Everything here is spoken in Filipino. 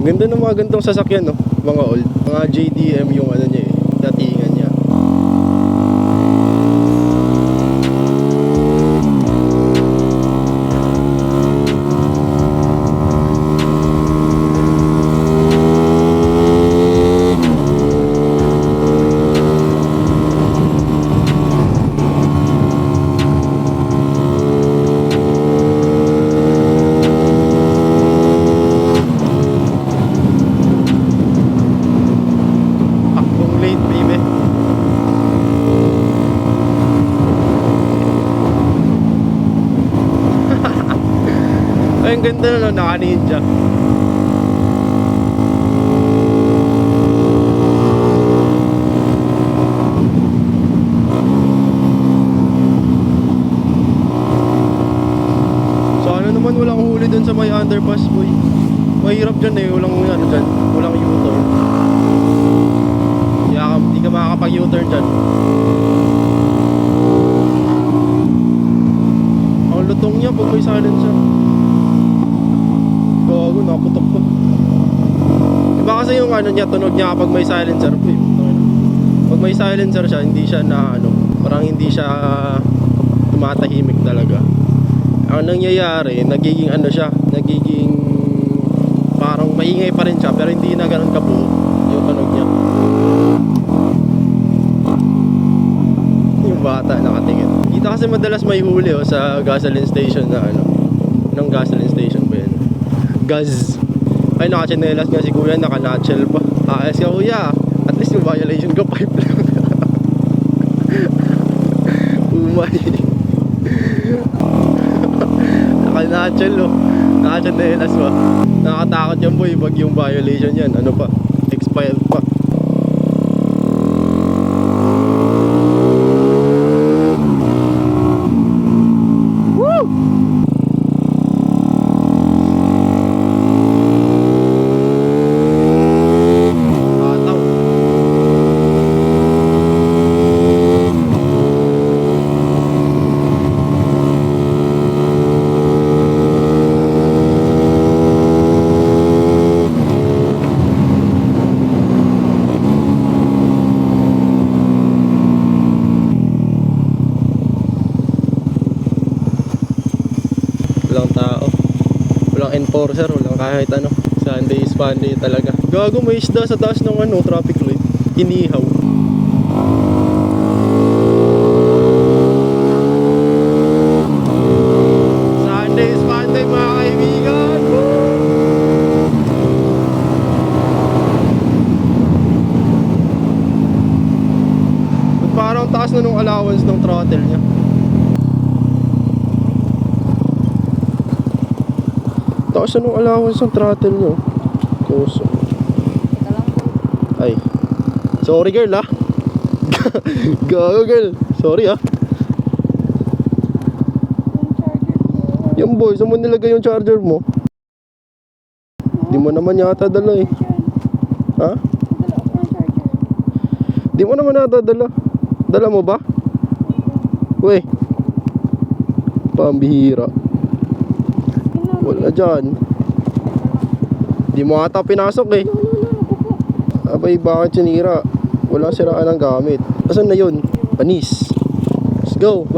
Ganda ng mga gantong sasakyan, no? Mga old. Mga JDM yung ano niya eh. Datingan niya. Ay, ang ganda na, no? Naka-ninja. Sana naman walang huli dun sa may underpass, boy. Mahirap dyan eh, walang ano dyan, walang U-turn. Hindi ka makakapag-U-turn dyan. Ang lutong niya pag may silencer. Gago, naputok ko. Diba kasi yung ano niya, tunog niya kapag may silencer. Pag may silencer siya, hindi siya na ano, parang hindi siya tumatahimik talaga. Ang nangyayari, nagiging ano siya, nagiging parang maingay pa rin siya, pero hindi na ganun kabuo yung tunog niya. Yung bata nakatingin. Kita kasi madalas may huli sa gasoline station na ano. Anong gasoline station ba yun? Gaz. Ay, naka-chinelas nga si kuya, naka-nutshell pa. Ayos ka kuya, at least yung violation ko 5 lang. Umay. Naka-nutshell naka-chinelas pa. Nakakatakot yan boy, pag yung violation yan, ano pa, expired pa. Walang tao, walang enforcer, walang kahit ano. Sunday is Sunday talaga. Gago, may isda sa taas ng ano, traffic light. Inihaw. Sunday is Sunday mga kaibigan. Parang taas na nung allowance ng throttle niya. Taas na nung allowance ng throttle nyo. Kuso. Ay. Sorry girl ah. Gago girl. Sorry ah. Yung boy, saan mo nilagay yung charger mo? Di mo naman yata dala eh. Ha? Di mo naman yata dala. Dala mo ba? Uy. Pambihira. Wala dyan. Di mo ata pinasok eh. Abay, bakit sinira? Wala siraan ng gamit. Asan na yun? Panis. Let's go.